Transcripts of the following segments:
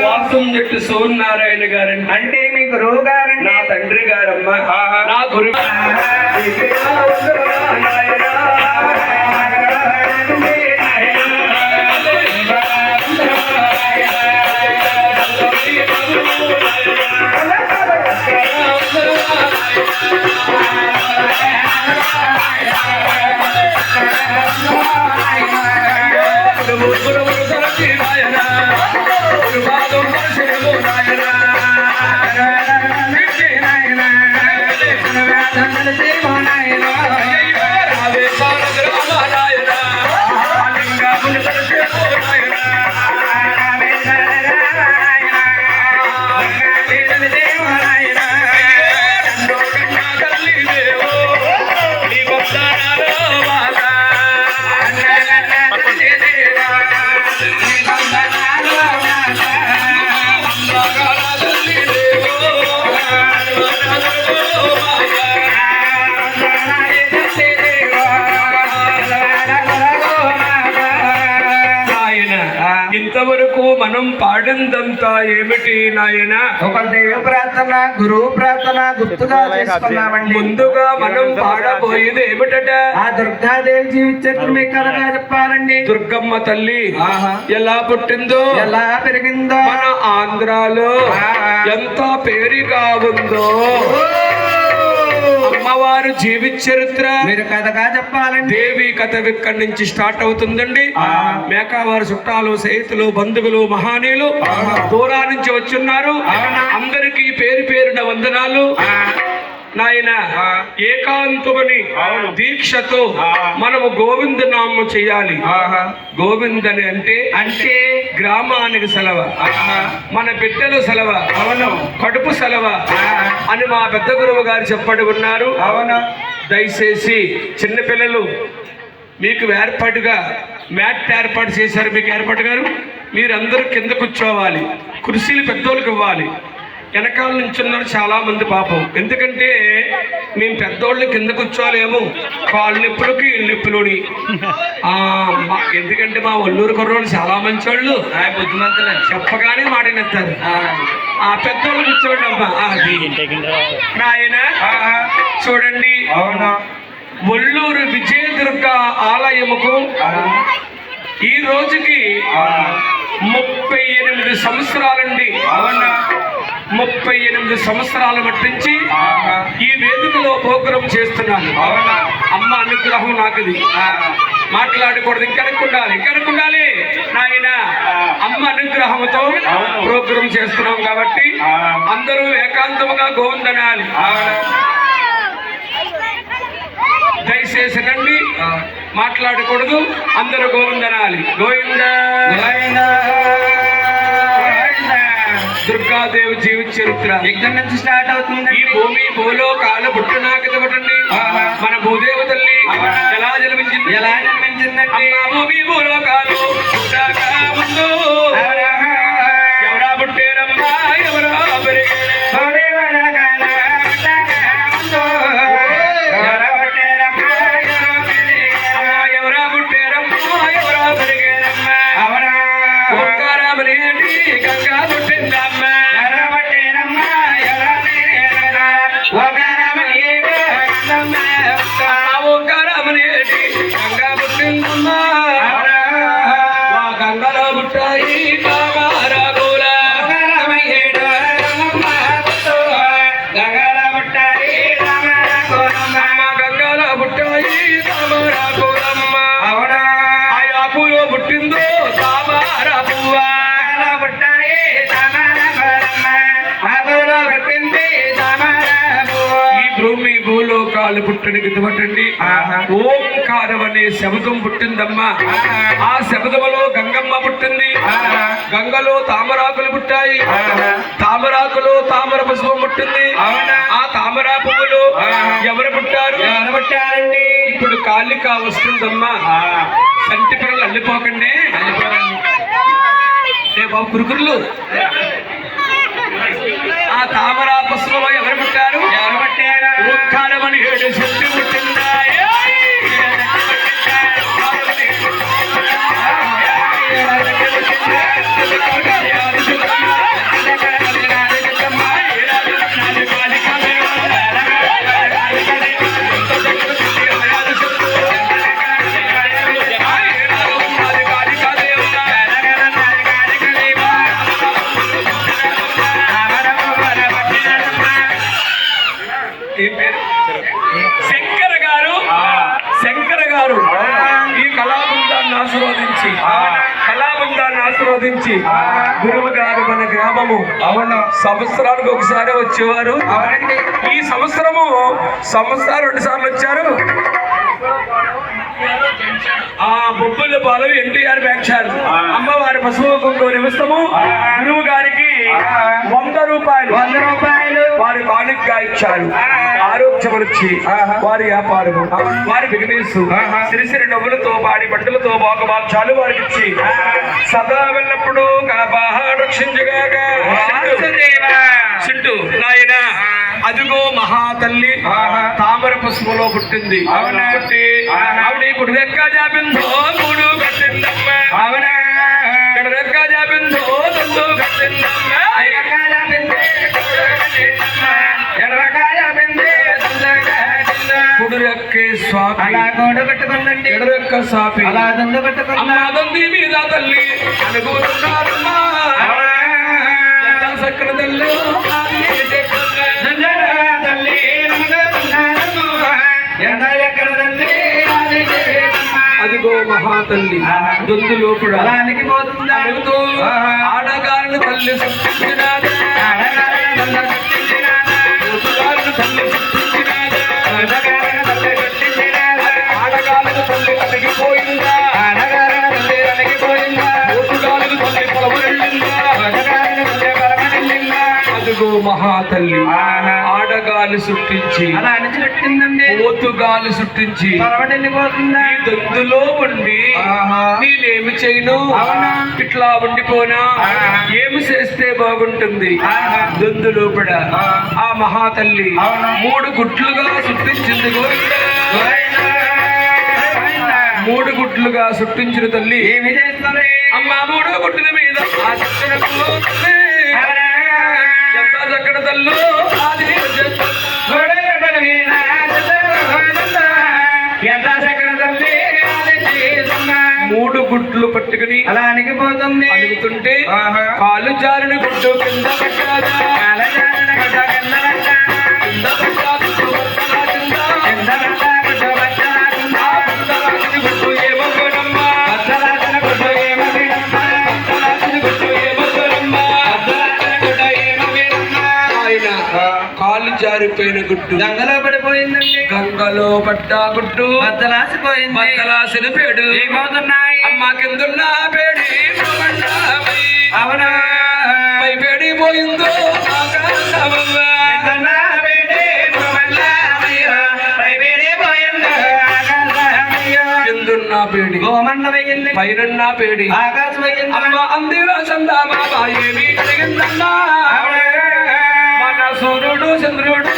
వాసం చెట్టు సూర్యనారాయణ గారండి. అంటే మీ గురువు గారండి. నా తండ్రి గారమ్మ. నా గురువు ఇంతవరకు మనం పాడిందంతా ఏమిటి నాయన? ఒక దైవ ప్రార్థన, గురువు ప్రార్థన గుర్తుగా చేసుకున్నామండి. ముందుగా మనం పాడబోయేది ఏమిటట? ఆ దుర్గాదేవి జీవితం మీకు కథగా చెప్పాలండి. దుర్గమ్మ తల్లి ఎలా పుట్టిందో, ఎలా పెరిగిందో, మన ఆంధ్రాలో ఎంత పేరుగా ఉందో అమ్మవారు జీవిత చరిత్ర మీరు కథగా చెప్పాలండి. దేవి కథ ఇక్కడి నుంచి స్టార్ట్ అవుతుందండి. మేకావారి చుట్టాలు, స్నేహితులు, బంధువులు, మహానీయులు దూరా నుంచి వచ్చున్నారు. అందరికీ పేరు పేరున వందనాలు. నాయన ఏకాంతమని దీక్షతో మనము గోవింద నామం చేయాలి. గోవిందని అంటే గ్రామానికి సెలవ, మన బిడ్డలు సెలవ, కడుపు సెలవ అని మా పెద్ద గురువు గారు చెప్పడి ఉన్నారు. దయచేసి చిన్నపిల్లలు మీకు ఏర్పాటుగా మ్యాట్ ఏర్పాటు చేశారు. మీకు ఏర్పాటు గారు మీరందరూ కింద కూర్చోవాలి. కుర్చీలు పెద్దోళ్ళకి ఇవ్వాలి. వెనకాల నుంచి ఉన్నారు చాలా మంది పాపం. ఎందుకంటే మేము పెద్దోళ్ళు కింద కూర్చోలేము, కాళ్ళు నొప్పులకి ఇళ్ళు నొప్పులుని. ఎందుకంటే మా ఒల్లూరు కుర్రోళ్ళు చాలా మంచి వాళ్ళు, బుద్ధిమంతులు చెప్పగానే మాటనేస్తారు. ఆ పెద్దోళ్ళు కూర్చోండి అమ్మా. అది నాయన చూడండి, ఒల్లూరు విజయదుర్గ ఆలయముకు ఈ రోజుకి 38 సంవత్సరాలండి. 38 సంవత్సరాల మట్టించి ఈ వేదికలో ప్రోగ్రాం చేస్తున్నాను. అమ్మ అనుగ్రహం నాకుది. మాట్లాడకూడదు, ఇంకనుకుండాలి నాయన. అమ్మ అనుగ్రహంతో ప్రోగ్రాం చేస్తున్నాం కాబట్టి అందరూ ఏకాంతముగా గోవిందనాలి. దయచేసి రండి, మాట్లాడకూడదు, అందరూ గోవిందనాలి. గోవింద దుర్గాదేవి జీవిత చరిత్ర ఎక్కడి నుంచి స్టార్ట్ అవుతుంది? ఈ భూమి భూలోకాల పుట్టినాకటండి. మన భూదేవ తల్లి ఎలా జన్మించిందంటే భూమి భూలోకాలు పుట్టాక ముందు ఎవరా పుట్టారమ్మా, ఎవరా గంగలో పుట్టాయి పుట్టిందో తామర పువ్వా భూమి భూలోకాలు పుట్టడానికి ఇవ్వటండి. ఓంకారం అనే శబ్దం పుట్టిందమ్మా. ఆ శబ్దములో గంగమ్మ పుట్టింది. గంగలో తామరాకులు పుట్టాయి. తామరాకులో తామర పుష్పం పుట్టింది. ఆ తామర పువ్వులు ఎవరు పుట్టారు? ఇప్పుడు కాళిక వస్తుందమ్మా. సంటి పిల్లలు అల్లిపోకండి, ఏ బాబు కురుకుర్లు. ఆ తామర పుష్పంలో ఎవరు పుట్టారు? ఓంకారమని 7 శక్తి పుట్టిందా. నుంచి గురువు గారు మన గ్రామము అవును సంవత్సరానికి ఒకసారి వచ్చేవారు. అవునండి. ఈ సంవత్సరం 2 సార్లు వచ్చారు. ఆ బొబ్బుల పాలెం ఎన్టీఆర్ బ్యాంక్ అమ్మవారి పశువు కుంకుమ నిమిత్తము గురువు గారికి 100 రూపాయలు వారి కానుకగా ఇచ్చారు. ఆరోగ్యమనిచ్చి వారి వ్యాపారము వారి బిజినెస్ సిరిసిరి నవ్వులతో వాడి బట్టలతో బాగుబాచాలు వారికి ఇచ్చి సదా వెళ్ళప్పుడు రక్షించగా చింటూ నాయన అదిగో మహాతల్లి తామర పసుపులో పుట్టింది. పుట్టి ఆవిడ ఇప్పుడు రెక్క జాపిందో మూడు కట్టిందమ్మ. రెక్క జాపిందో దండు కట్టిందమ్మ. కుడురెక్కే స్వామి ఎడరెక్క సాపి అమ్మాదంది మీద తల్లి అనుకుంటున్నారమ్మా. సక్కన తల్లి అదిగో మహాతల్లి దొందు లోపల ఆడగారిని తల్లి సృష్టించినాదా ఆడగాలకు తల్లి అణగిపోయిందా ఓటుగాలకు తల్లి పొలవరెళ్ళిందా. అదిగో మహాతల్లి ఆడగాలి సృష్టించి పోతుగాలి సృష్టించి ఈ దొందులో ఉండి నేనేమి చేయను ఇట్లా ఉండిపోనా ఏమి చేస్తే బాగుంటుంది. దొందు లోపల ఆ మహాతల్లి 3 గుట్లుగా సృష్టించింది. 3 గుట్లుగా సృష్టించిన తల్లి ఏమి చేస్తుంది అమ్మ 3 గుట్ల మీద ఆ ఎంత చక్కటి తల్లు అది 3 గుట్లు పట్టుకుని అలా అణిగిపోతుంది. అడుగుతుంటే కాలు జారిన గుట్టు కింద పెట్టారా కాలు జారిపోయిన గుట్టు గంగలో పడిపోయిందండి. గంగలో పడ్డ గుట్టు బద్దలాసిపోయింది. బద్దలాసిన పేడు ఏమవుతున్నాయి అమ్మ కిందున్న పేడి అవునా పై పేడి పోయిందో కిందున్న పేడి గోమన్న వేయింది. పైన పేడి ఆకాశం వేయింది. అమ్మ అందిలో చందామా ఏమి కలిగిందమ్మా. మన సూర్యుడు చంద్రుడు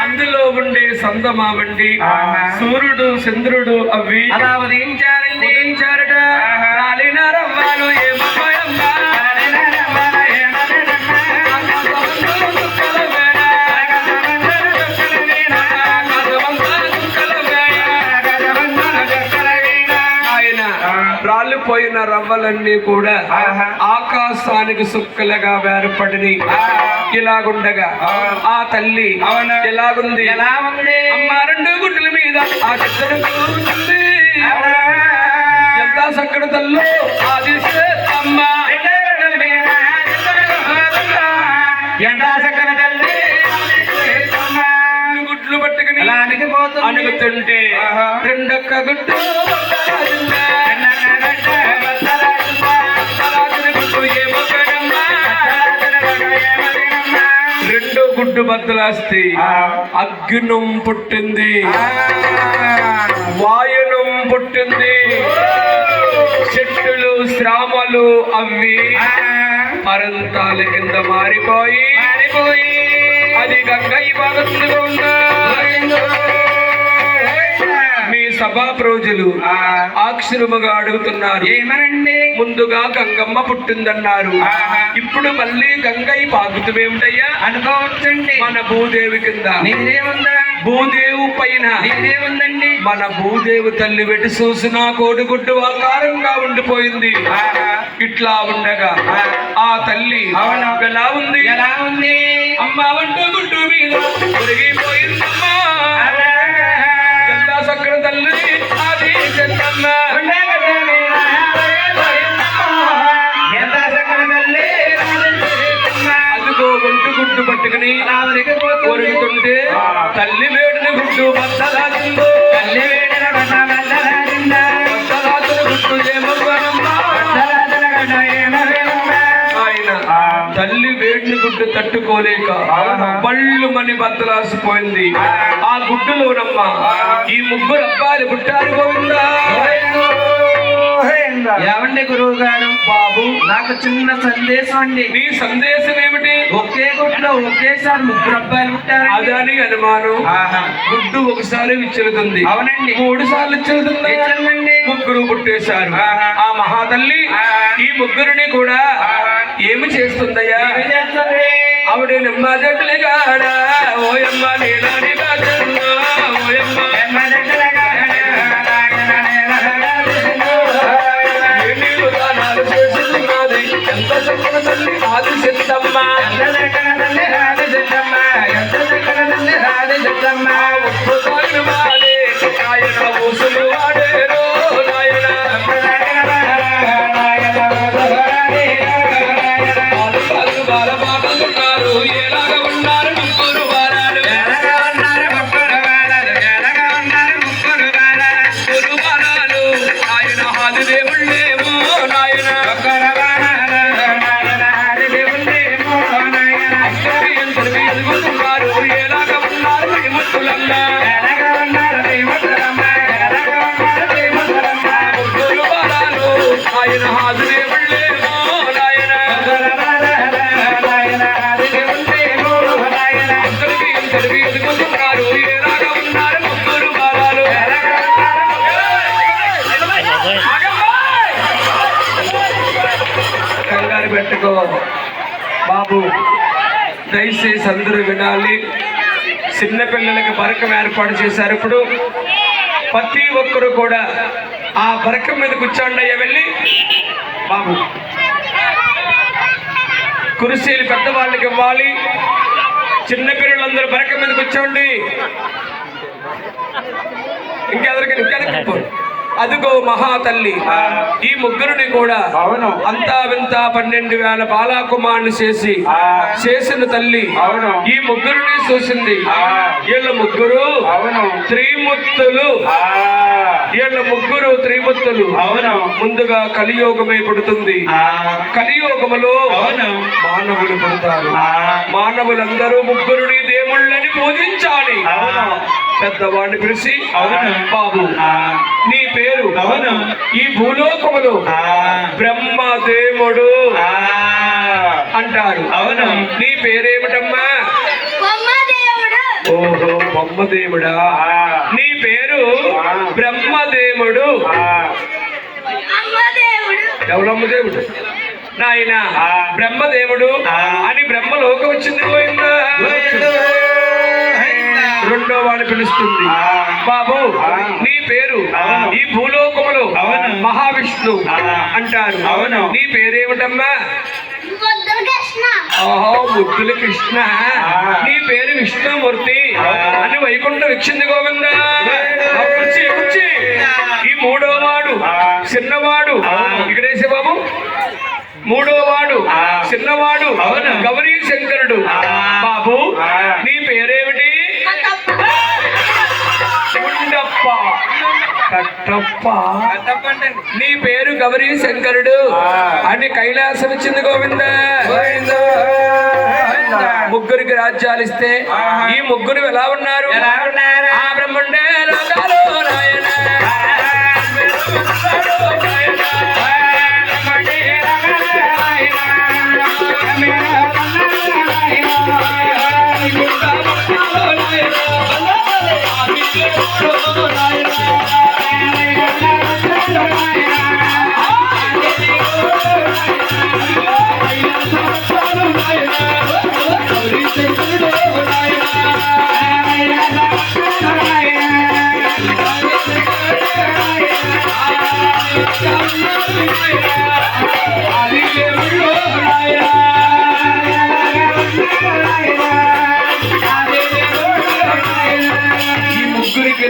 అందులో ఉండే సందమావండి సూర్యుడు చంద్రుడు అవి అలా ఉదయించారండి. ఉదయించారట. రాలిన రవ్వాలు ఏమమ్మా రాలిపోయిన రవ్వలన్నీ కూడా ఆకాశానికి సుక్కలుగా వేరపడిని. ఇలాగుండగా ఆ తల్లి ఎలాగుంది ఎలా ఉంది అమ్మ 2 గుడ్ల మీద ఆ చిత్రం కూర్చుంది. ఎంత చక్కటి తల్లు అది అమ్మ గుడ్లు పట్టుకుని అణుగుతుంటే 2 గుడ్డు గుడ్డు బద్దలాస్తే అగ్నం పుట్టింది, వాయునం పుట్టింది, చెట్టులు శ్రామలు అవి పరంతాల కింద మారిపోయి అది గంగయ్య భాగంలో ఉందా. మీ సభా ప్రజలు ఆక్షరముగా అడుగుతున్నారు ఏమనండి ముందుగా గంగమ్మ పుట్టిందన్నారు, ఇప్పుడు మళ్ళీ గంగయ్య పాకుతమేమిటయ్యా అనుకోవచ్చండి. మన భూదేవి కింద నీరే ఉందా భూదేవు పైన నీరే ఉందండి. మన భూదేవి తల్లి వెటి చూసిన కోడిగుడ్డు ఆకారంగా ఉండిపోయింది. ఇట్లా ఉండగా ఆ తల్లి ఎలా ఉంది ఎలా ఉంది అమ్మ వంట గుడ్డు మీద ఒరిగిపోయిందమ్మా. ఆవిరికి పోతుంది కొరుగుతుంటే తల్లి వేడిని గుడ్డు బద్దలాగిందో తల్లి వేడిన గడ్డ బద్దలాడిందా బద్దలాగిన గుడ్డు ఏమవ్వనమ్మా బద్దలాడిన గడ్డ ఏమవేనమ్మా ఆయన తల్లి వేడిని గుడ్డు తట్టుకోలేక పళ్ళు మని బద్దలాసిపోయింది ఆ గుడ్డులోనమ్మా ఈ ముగ్గురు అబ్బాయిలు పుట్టారు గోవిందా ఏమండి గురువు గారు బాబు నాకు చిన్న సందేశం అండి నీ సందేశం ఏమిటి ఒకే గుట్లో ఒకేసారి ముగ్గురు అబ్బాయిలు పుట్టారు అదని అనుమానం గుడ్డు ఒకసారి విచ్చులుతుంది అవునండి 3 సార్లు విచ్చులుతుంది నిజమండి. ముగ్గురు పుట్టేశారు ఆ మహాతల్లి ఈ ముగ్గురిని కూడా ఏమి చేస్తుందయ్యా ఏమి చేస్తుంది? ఆవిడ నిమ్మదట్లుగాడా ఓయమ్మ నీలాని కాదన్నా ఓయమ్మ ఏ నీళ్ళు దానాలు చేస్తున్నది ఎంత చక్కని తల్లి ఆది సిద్ధమ్మ ఉప్పు తాగిన వాడే ఆయన ఊసులు వాడేరో నాయన బాలబాటలున్నారు ఎలాగ ఉన్నారు ముగ్గురు వారాలు ముగ్గురు వారాలు ఆయన హాదిదేవుళ్ళేమో నాయన అందరూ ఎదుగుతున్నారు ఎలాగ ఉన్నారు మీ ముగ్గులన్నా ముగ్గురు వారాలు ఆయన హాదిదేవుళ్ళేమో నాయన అందరికీ ఎదుగుతున్నారు ఎలాగ ఉన్నారు ముగ్గురు వారాలు కంగారు పెట్టుకో బాబు దయచేసి అందరూ వినాలి చిన్నపిల్లలకి బరకం ఏర్పాటు చేశారు ఇప్పుడు ప్రతి ఒక్కరు కూడా ఆ బరకం మీద కూర్చోండి అయ్యా వెళ్ళి బాబు కుర్చీలు పెద్దవాళ్ళకి ఇవ్వాలి చిన్నపిల్లలందరూ బరకం మీద కూర్చోండి ఇంకెదరికి అదిగో మహాతల్లి ఈ ముగ్గురిని కూడా అవును. అంతా వింత 12,000 బాలాకుమారుని చేసిన తల్లి అవును. ఈ ముగ్గురిని చూసింది వీళ్ళ ముగ్గురు త్రిమూర్తులు వీళ్ళ ముగ్గురు త్రిమూర్తులు అవును. ముందుగా కలియోగమే పుడుతుంది కలియోగములో మానవులు పుడతారు మానవులందరూ ముగ్గురుని దేవుళ్ళని పూజించాలి పెద్దవాడిని పిలిచి బాబు నీ పేరు ఈ భూలోకములో బ్రహ్మదేవుడు అంటారు నీ పేరేమిటమ్మా ఓహో బ్రహ్మదేవుడా నీ పేరు బ్రహ్మదేవుడు ఎవరమ్మ దేవుడు నాయన బ్రహ్మదేవుడు అని బ్రహ్మలోకి వచ్చింది పోయిందా రెండో వాడిని పిలుస్తుంది బాబు నీ పేరు ఈ భూలోకములో మహావిష్ణు అంటారు నీ పేరేమిటమ్మా ఓహో ముద్దుల కృష్ణ నీ పేరు విష్ణుమూర్తి అని వైకుంఠం ఇచ్చింది గోవిందా కుర్చీ ఈ మూడో వాడు చిన్నవాడు ఇక్కడేసే బాబు మూడో వాడు చిన్నవాడు గౌరీ శంకరుడు బాబు నీ పేరేమిటి ఉండప్ప కట్టప్ప నీ పేరు గౌరీ శంకరుడు అని కైలాసం ఇచ్చింది గోవింద ముగ్గురికి రాజ్యాలు ఇస్తే ఈ ముగ్గురు ఎలా ఉన్నారు ఆ బ్రహ్మండే లోకాలు నాయన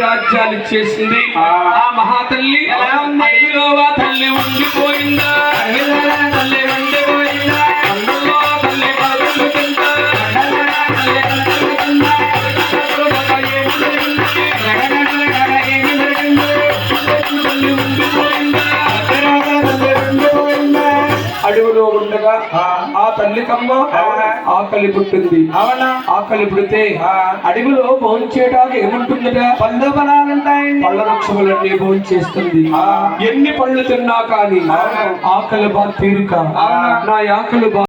రాజ్యాలు ఇచ్చేసింది ఆ మహాతల్లి అడవిలో తల్లి ఉండిపోయిందా తల్లి ఉండిపోయిందా తల్లి పడుతుందా తల్లి ఉండగా ఆ తల్లికమ్మ ఆకలి పుట్టింది. అవునా? ఆకలి పుడితే అడవిలో భోంచేయడానికి ఏముంటుందట? పళ్ళు ఫలాలుంటాయండి. పళ్ళ వృక్షములన్నీ భోంచేస్తుంది. ఎన్ని పళ్ళు తిన్నా కానీ ఆకలి బా తీరుక నా ఆకలి బా